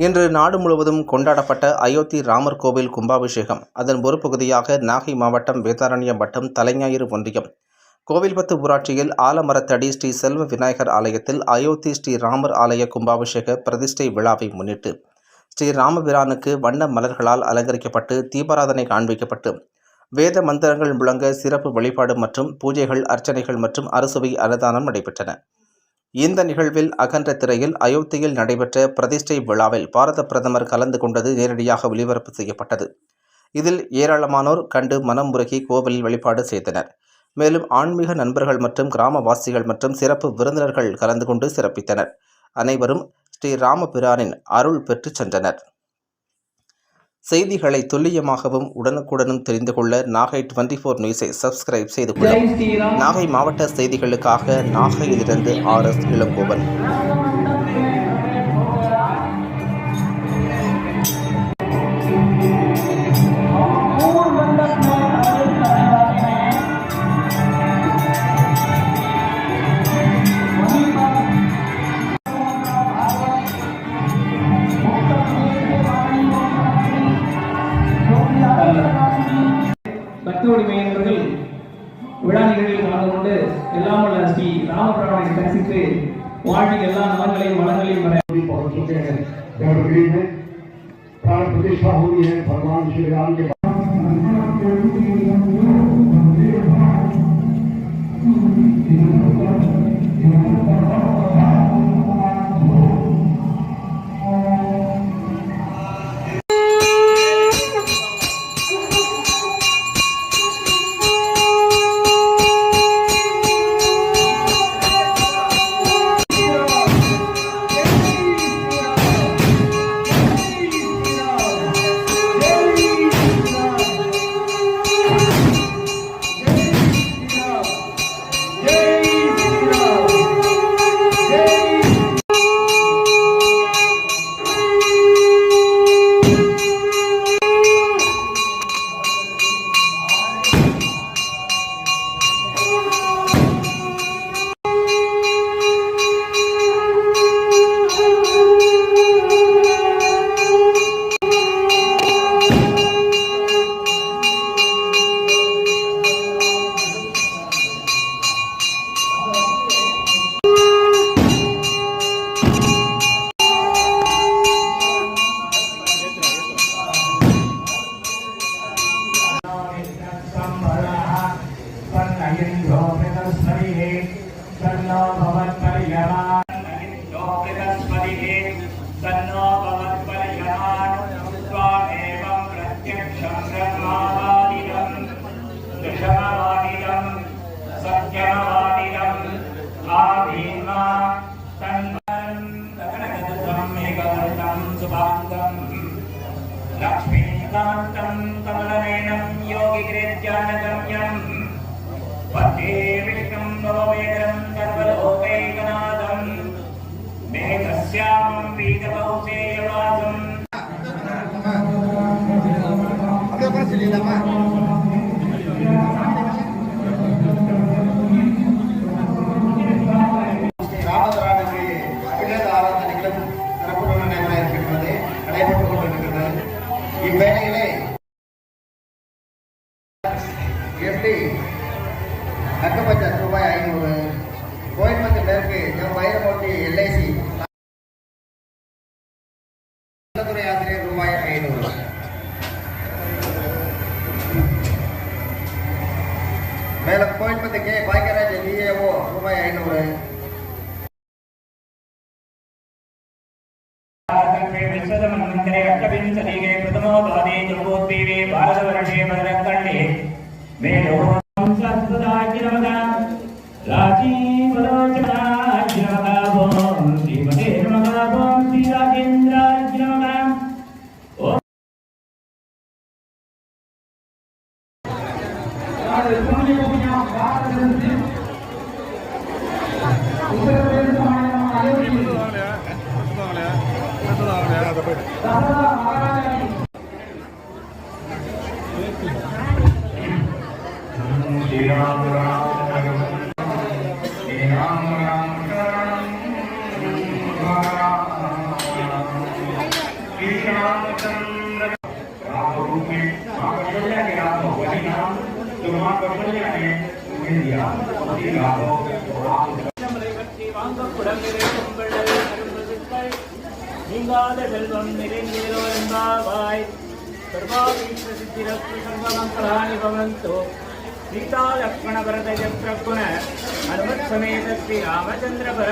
இன்று நாடு முழுவதும் கொண்டாடப்பட்ட அயோத்தி ராமர் கோவில் கும்பாபிஷேகம். அதன் ஒரு பகுதியாக நாகை மாவட்டம் வேதாரண்யம் வட்டம் தலைஞாயிறு ஒன்றியம் கோவில்பத்து ஊராட்சியில் ஆலமரத்தடி ஸ்ரீ செல்வ விநாயகர் ஆலயத்தில் அயோத்தி ஸ்ரீ ராமர் ஆலய கும்பாபிஷேக பிரதிஷ்டை விழாவை முன்னிட்டு ஸ்ரீ ராமபிரானுக்கு வண்ண மலர்களால் அலங்கரிக்கப்பட்டு தீபாராதனை காண்பிக்கப்பட்டு வேத மந்திரங்கள் முழங்க சிறப்பு வழிபாடு மற்றும் பூஜைகள், அர்ச்சனைகள் மற்றும் அறுசுவை அன்னதானம் நடைபெற்றன. இந்த நிகழ்வில் அகன்ற திரையில் அயோத்தியில் நடைபெற்ற பிரதிஷ்டை விழாவில் பாரத பிரதமர் கலந்து கொண்டது நேரடியாக ஒளிபரப்பு செய்யப்பட்டது. இதில் ஏராளமானோர் கண்டு மனம் உருகி கோவிலில் வழிபாடு செய்தனர். மேலும் ஆன்மீக நண்பர்கள் மற்றும் கிராமவாசிகள் மற்றும் சிறப்பு விருந்தினர்கள் கலந்து கொண்டு சிறப்பித்தனர். அனைவரும் ஸ்ரீ ராமபிரானின் அருள் பெற்று சென்றனர். செய்திகளை துல்லியமாகவும் உடனுக்குடனும் தெரிந்து கொள்ள நாகை 24 நியூஸை சப்ஸ்கிரைப் செய்து கொள்ளுங்கள். நாகை மாவட்ட செய்திகளுக்காக நாகையிலிருந்து RS இளங்கோவன். பக்தோடி மையங்கள் விழா நிகழ்வில் கலந்து கொண்டு எல்லாம் உள்ள ஸ்ரீ ராமபிரானை தரிசித்து வாழ்வில் எல்லா நலங்களையும் வளங்களையும் प्राण प्रतिष्ठा हुई है भगवान श्री राम के लक्ष्मीकान्तं कमलनयनं योगिगिरिज्ञानगम्यं वन्दे विष्णुं भववेदं सर्वलोकैकनाथं मेघश्यामं पीतकौसेयवासं இவ்வேளையிலே எப்படி நக்கப்பட்ச ரூபாய் 500, கோயம்புத்தூர் மேற்கு வைரமூர்த்தி LIC துறை ஆசிரியர் ரூபாய் 500, மேலும் கோயம்புத்தூர் K பாக்கியராஜ் DAO ரூபாய் 500, विश्वमन्वन्तरे अष्टविंशतिके प्रथमो भवति ध्रुवोद्दीपे भारतवर्षे भद्रकण्डे वेदो संस्कृताज्ञनमगा राजीवलोचनाज्ञनमगा भों श्रीमते नमगा भों श्रीराजेन्द्राज्ञनमगा நீங்காத செல்வம் நிறைந்தேரோ என்பாவாய் சர்வாபீஷ்ட சித்திரஸ்து சர்வமங்களானி பவந்தோ சீதா லக்ஷ்மண பரத சத்ருகுண ஹனுமத் சமேத ஸ்ரீ ராமச்சந்திர பர